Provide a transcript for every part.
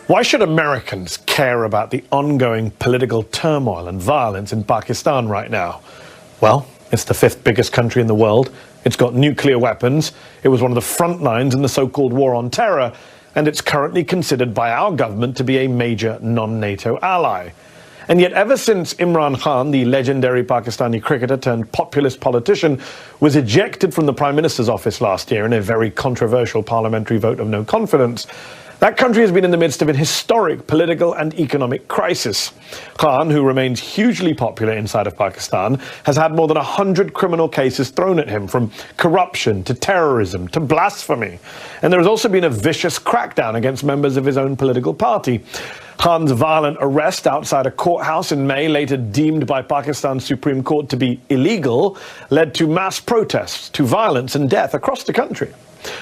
Why should Americans care about the ongoing political turmoil and violence in Pakistan right now? Well, it's the fifth biggest country in the world. It's got nuclear weapons. It was one of the front lines in the so-called war on terror. And it's currently considered by our government to be a major non-NATO ally. And yet ever since Imran Khan, the legendary Pakistani cricketer turned populist politician, was ejected from the Prime Minister's office last year in a very controversial parliamentary vote of no confidence, that country has been in the midst of an historic political and economic crisis. Khan, who remains hugely popular inside of Pakistan, has had more than 100 criminal cases thrown at him, from corruption to terrorism to blasphemy. And there has also been a vicious crackdown against members of his own political party. Khan's violent arrest outside a courthouse in May, later deemed by Pakistan's Supreme Court to be illegal, led to mass protests, to violence and death across the country.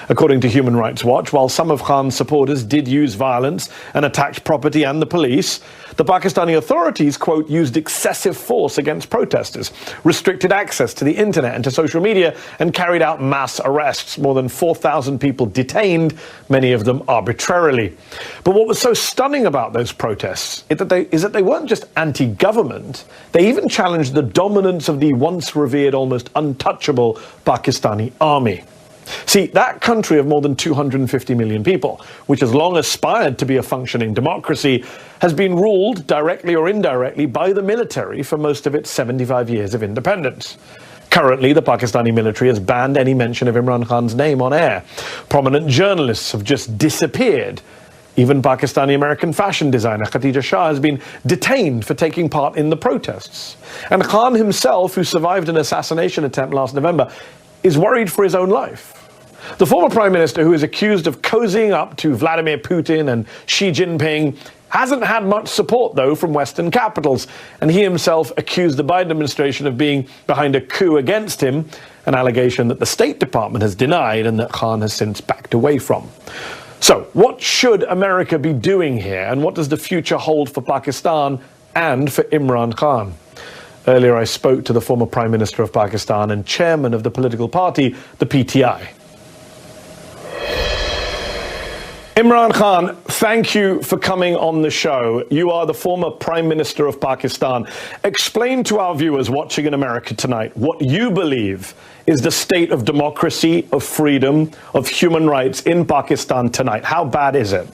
According to Human Rights Watch, while some of Khan's supporters did use violence and attacked property and the police, the Pakistani authorities, quote, used excessive force against protesters, restricted access to the internet and to social media, and carried out mass arrests. More than 4,000 people detained, many of them arbitrarily. But what was so stunning about those protests is that they weren't just anti-government. They even challenged the dominance of the once revered, almost untouchable Pakistani army. See, that country of more than 250 million people, which has long aspired to be a functioning democracy, has been ruled, directly or indirectly, by the military for most of its 75 years of independence. Currently, the Pakistani military has banned any mention of Imran Khan's name on air. Prominent journalists have just disappeared. Even Pakistani-American fashion designer Khatija Shah has been detained for taking part in the protests. And Khan himself, who survived an assassination attempt last November, is worried for his own life. The former prime minister, who is accused of cozying up to Vladimir Putin and Xi Jinping, hasn't had much support, though, from Western capitals, and he himself accused the Biden administration of being behind a coup against him, an allegation that the State Department has denied and that Khan has since backed away from. So, what should America be doing here, and what does the future hold for Pakistan and for Imran Khan? Earlier, I spoke to the former Prime Minister of Pakistan and chairman of the political party, the PTI. Imran Khan, thank you for coming on the show. You are the former Prime Minister of Pakistan. Explain to our viewers watching in America tonight what you believe is the state of democracy, of freedom, of human rights in Pakistan tonight. How bad is it?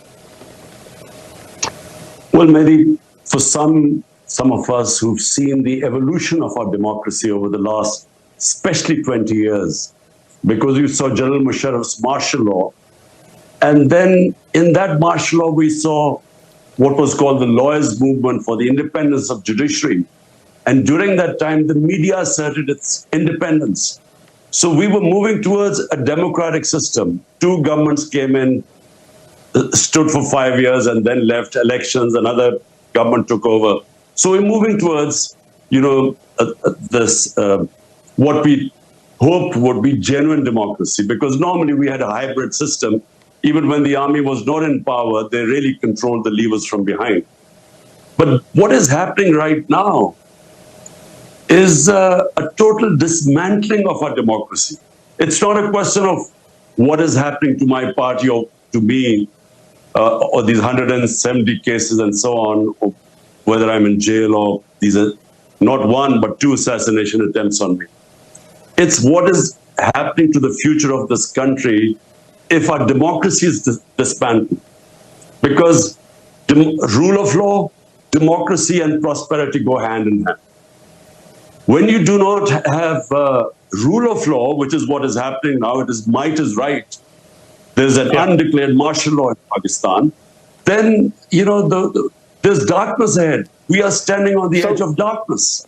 Well, Mehdi, for some of us who've seen the evolution of our democracy over the last, especially 20 years, because you saw General Musharraf's martial law, and then in that martial law, we saw what was called the lawyers' movement for the independence of judiciary. And during that time, the media asserted its independence. So we were moving towards a democratic system. Two governments came in, stood for 5 years, and then left elections. Another government took over. So we're moving towards, what we hoped would be genuine democracy, because normally we had a hybrid system. Even when the army was not in power, they really controlled the levers from behind. But what is happening right now is a total dismantling of our democracy. It's not a question of what is happening to my party or to me, or these 170 cases and so on, or whether I'm in jail or these are not one, but two assassination attempts on me. It's what is happening to the future of this country if our democracy is disbanded. Because rule of law, democracy and prosperity go hand in hand. When you do not have rule of law, which is what is happening now, it is might is right. There's an undeclared martial law in Pakistan. Then, there's darkness ahead. We are standing on the edge of darkness.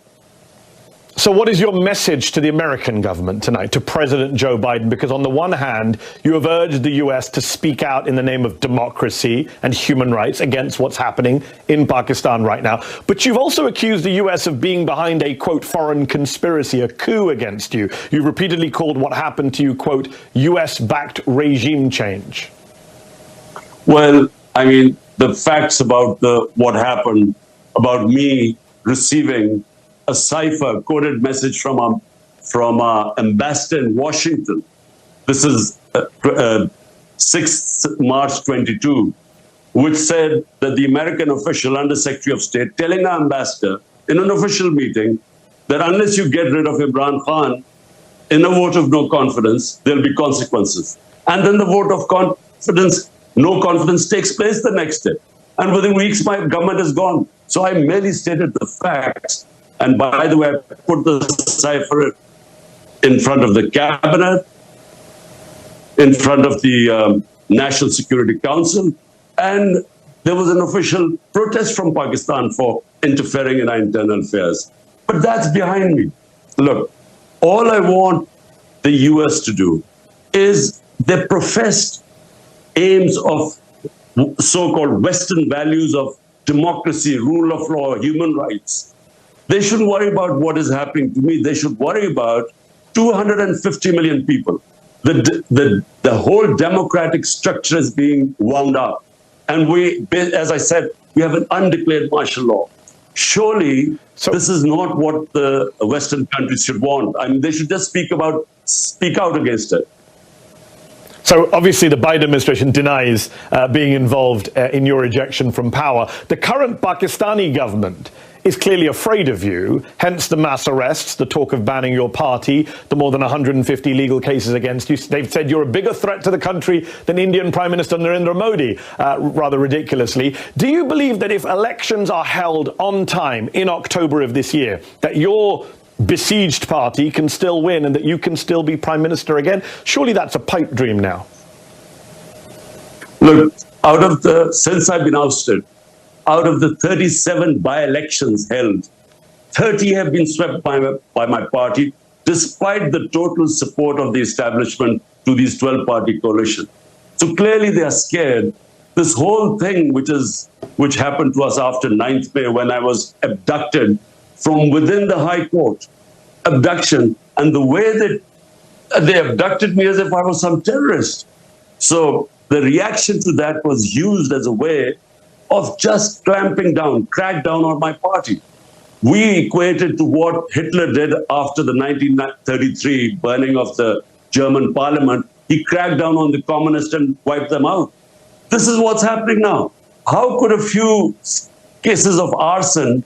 So what is your message to the American government tonight, to President Joe Biden? Because on the one hand, you have urged the U.S. to speak out in the name of democracy and human rights against what's happening in Pakistan right now. But you've also accused the U.S. of being behind a, quote, foreign conspiracy, a coup against you. You've repeatedly called what happened to you, quote, U.S.-backed regime change. Well, I mean, the facts about what happened, about me receiving a cipher coded message from our ambassador in Washington. This is 6th March 22. which said that the American official, Under Secretary of State, telling our ambassador in an official meeting that unless you get rid of Imrankhan in a vote of no confidence, there'll be consequences. And then the vote of confidence, no confidence, takes place the next day. And within weeks, my government is gone. So I merely stated the facts. And by the way, I put the cipher in front of the cabinet, in front of the National Security Council, and there was an official protest from Pakistan for interfering in our internal affairs. But that's behind me. Look, all I want the US to do is their professed aims of so-called Western values of democracy, rule of law, human rights. They shouldn't worry about what is happening to me. They should worry about 250 million people. The whole democratic structure is being wound up. And we, as I said, we have an undeclared martial law. Surely, this is not what the Western countries should want. I mean, they should just speak out against it. So obviously the Biden administration denies being involved in your ejection from power. The current Pakistani government is clearly afraid of you, hence the mass arrests, the talk of banning your party, the more than 150 legal cases against you. They've said you're a bigger threat to the country than Indian Prime Minister Narendra Modi, rather ridiculously. Do you believe that if elections are held on time in October of this year, that your besieged party can still win and that you can still be Prime Minister again? Surely that's a pipe dream now. Look, since I've been ousted, out of the 37 by-elections held, 30 have been swept by my party, despite the total support of the establishment to these 12-party coalition. So clearly they are scared. This whole thing, which happened to us after 9th May, when I was abducted from within the High Court, abduction, and the way that they abducted me as if I was some terrorist. So the reaction to that was used as a way of just clamping down, crack down on my party. We equated to what Hitler did after the 1933 burning of the German parliament. He cracked down on the communists and wiped them out. This is what's happening now. How could a few cases of arson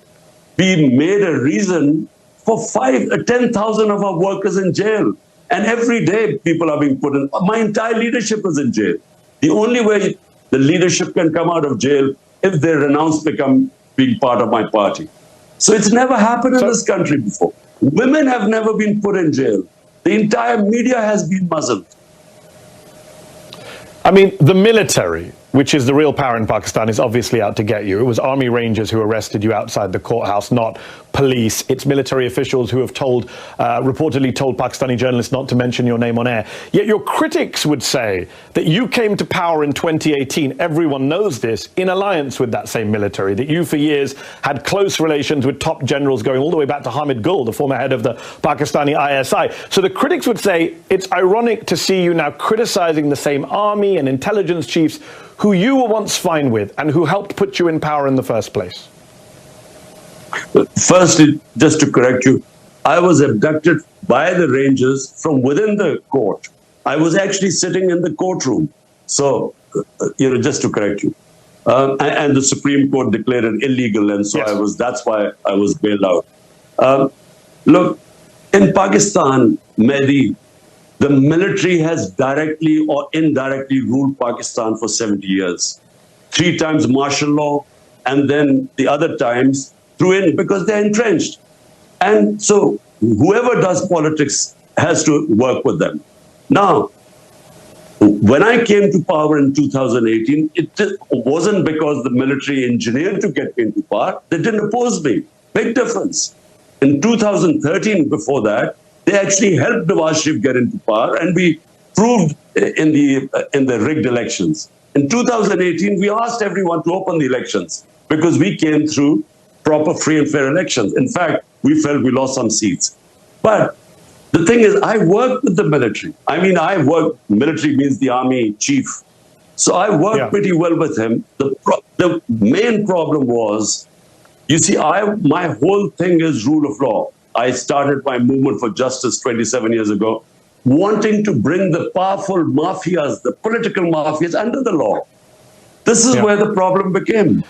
be made a reason for 10,000 of our workers in jail? And every day people are being put in. My entire leadership is in jail. The only way the leadership can come out of jail if they renounce being part of my party. So it's never happened in this country before. Women have never been put in jail. The entire media has been muzzled. I mean, the military, which is the real power in Pakistan, is obviously out to get you. It was Army Rangers who arrested you outside the courthouse, not police. It's military officials who have reportedly told Pakistani journalists not to mention your name on air. Yet your critics would say that you came to power in 2018, everyone knows this, in alliance with that same military, that you for years had close relations with top generals going all the way back to Hamid Gul, the former head of the Pakistani ISI. So the critics would say it's ironic to see you now criticizing the same army and intelligence chiefs who you were once fine with and who helped put you in power in the first place. Firstly, just to correct you, I was abducted by the Rangers from within the court. I was actually sitting in the courtroom. So, just to correct you. And the Supreme Court declared it illegal, and so yes. That's why I was bailed out. Look, in Pakistan, Mehdi, the military has directly or indirectly ruled Pakistan for 70 years. 3 times martial law, and then the other times because they're entrenched. And so whoever does politics has to work with them. Now, when I came to power in 2018, it wasn't because the military engineered to get me into power. They didn't oppose me. Big difference. In 2013, before that, they actually helped Nawaz Sharif get into power, and we proved in the rigged elections. In 2018, we asked everyone to open the elections because we came through proper, free and fair elections. In fact, we felt we lost some seats. But the thing is, I worked with the military. I mean, military means the army chief. So I worked pretty well with him. The main problem was, you see, my whole thing is rule of law. I started my movement for justice 27 years ago, wanting to bring the powerful mafias, the political mafias, under the law. This is where the problem became.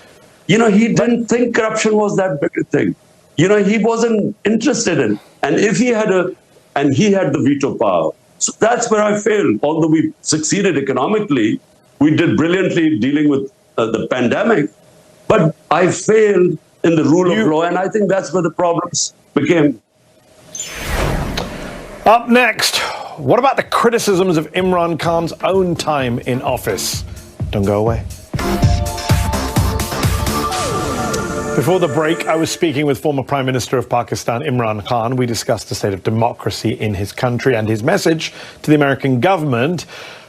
He didn't think corruption was that big a thing. He wasn't interested in. And if he had the veto power. So that's where I failed. Although we succeeded economically, we did brilliantly dealing with the pandemic, but I failed in the rule of law, and I think that's where the problems became. Up next, what about the criticisms of Imran Khan's own time in office? Don't go away. Before the break, I was speaking with former Prime Minister of Pakistan, Imran Khan. We discussed the state of democracy in his country and his message to the American government.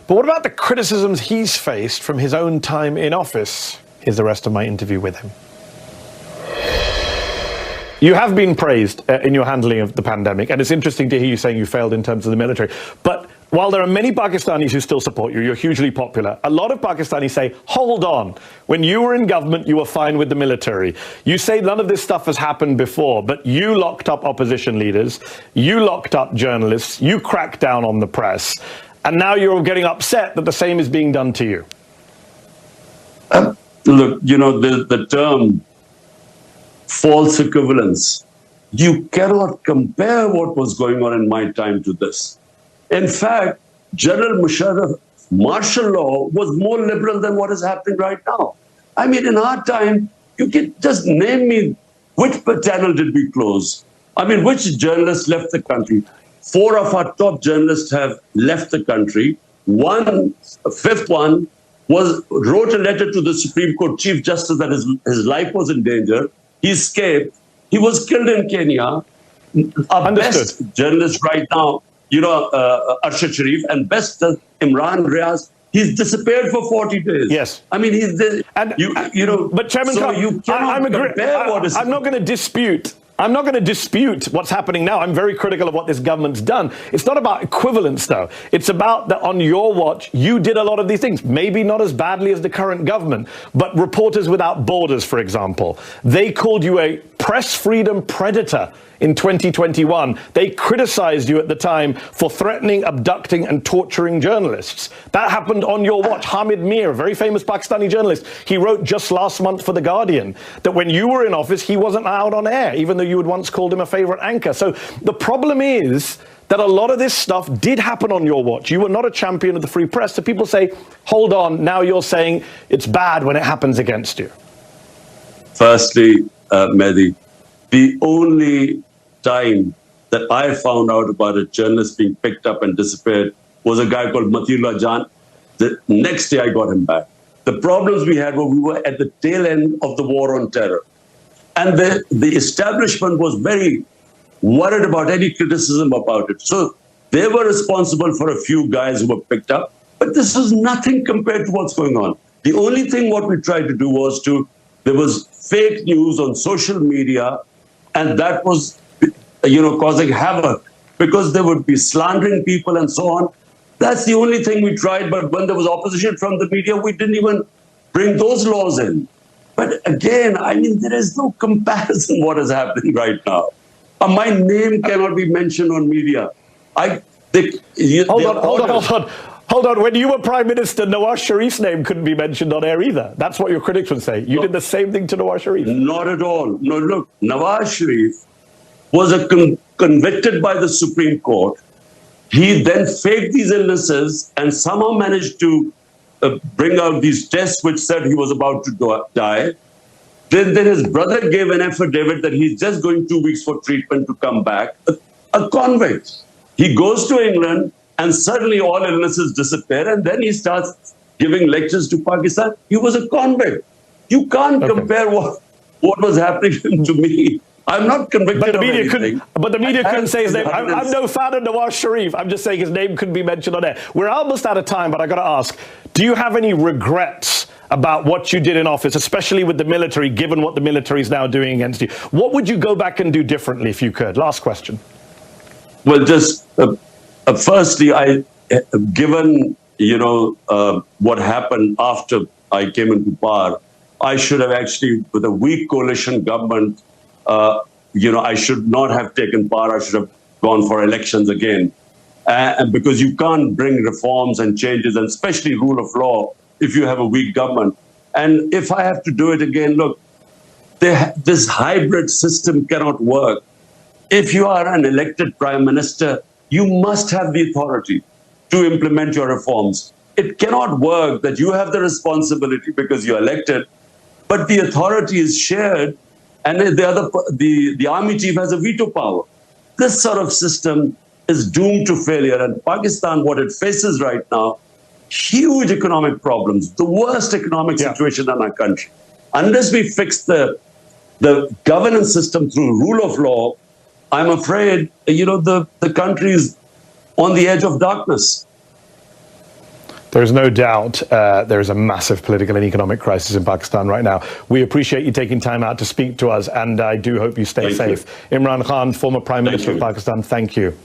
But what about the criticisms he's faced from his own time in office? Here's the rest of my interview with him. You have been praised in your handling of the pandemic, and it's interesting to hear you saying you failed in terms of the military. But while there are many Pakistanis who still support you, you're hugely popular, a lot of Pakistanis say, hold on, when you were in government, you were fine with the military. You say none of this stuff has happened before, but you locked up opposition leaders, you locked up journalists, you cracked down on the press, and now you're getting upset that the same is being done to you. Look, the term false equivalence, you cannot compare what was going on in my time to this. In fact, General Musharraf's martial law was more liberal than what is happening right now. I mean, in our time, you can just name me which channel did we close? I mean, which journalists left the country? 4 of our top journalists have left the country. A fifth one wrote a letter to the Supreme Court Chief Justice that his life was in danger. He escaped. He was killed in Kenya. Our best journalist right now, Arshad Sharif, and best Imran Riaz, he's disappeared for 40 days. Yes. I mean, he's the, But Chairman Khan, you cannot compare what is... I'm not going to dispute. I'm not going to dispute what's happening now. I'm very critical of what this government's done. It's not about equivalence, though. It's about that on your watch, you did a lot of these things. Maybe not as badly as the current government, but Reporters Without Borders, for example, they called you a press freedom predator in 2021. They criticized you at the time for threatening, abducting and torturing journalists. That happened on your watch. Hamid Mir, a very famous Pakistani journalist, he wrote just last month for The Guardian that when you were in office, he wasn't allowed on air, even though you had once called him a favorite anchor. So the problem is that a lot of this stuff did happen on your watch. You were not a champion of the free press. So people say, hold on, now you're saying it's bad when it happens against you. Firstly, Mehdi, the only time that I found out about a journalist being picked up and disappeared was a guy called Matiullah Jan. The next day I got him back. The problems we had were we were at the tail end of the war on terror. And the establishment was very worried about any criticism about it. So they were responsible for a few guys who were picked up, but this was nothing compared to what's going on. The only thing what we tried to do was there was fake news on social media, and that was, causing havoc because they would be slandering people and so on. That's the only thing we tried. But when there was opposition from the media, we didn't even bring those laws in. But again, I mean, there is no comparison what is happening right now. My name cannot be mentioned on media. Hold on. When you were Prime Minister, Nawaz Sharif's name couldn't be mentioned on air either. That's what your critics would say. You did the same thing to Nawaz Sharif. Not at all. No, look, Nawaz Sharif was convicted by the Supreme Court. He then faked these illnesses and somehow managed to bring out these tests which said he was about to die. Then his brother gave an affidavit that he's just going 2 weeks for treatment to come back. A convict. He goes to England and suddenly all illnesses disappear, and then he starts giving lectures to Pakistan. He was a convict. You can't compare what was happening to me. I'm not convicted of anything. But the media couldn't say his name. I'm no fan of Nawaz Sharif. I'm just saying his name couldn't be mentioned on air. We're almost out of time, but I got to ask, do you have any regrets about what you did in office, especially with the military, given what the military is now doing against you? What would you go back and do differently if you could? Last question. Well, just firstly, given what happened after I came into power, I should have actually, with a weak coalition government, I should not have taken power. I should have gone for elections again, because you can't bring reforms and changes, and especially rule of law, if you have a weak government. And if I have to do it again, look, this hybrid system cannot work. If you are an elected prime minister, you must have the authority to implement your reforms. It cannot work that you have the responsibility because you're elected, but the authority is shared and the army chief has a veto power. This sort of system is doomed to failure. And Pakistan, what it faces right now, huge economic problems, the worst economic situation in our country. Unless we fix the governance system through rule of law, I'm afraid, the country is on the edge of darkness. There's no doubt there is a massive political and economic crisis in Pakistan right now. We appreciate you taking time out to speak to us, and I do hope you stay safe. Imran Khan, former Prime Minister of Pakistan, thank you.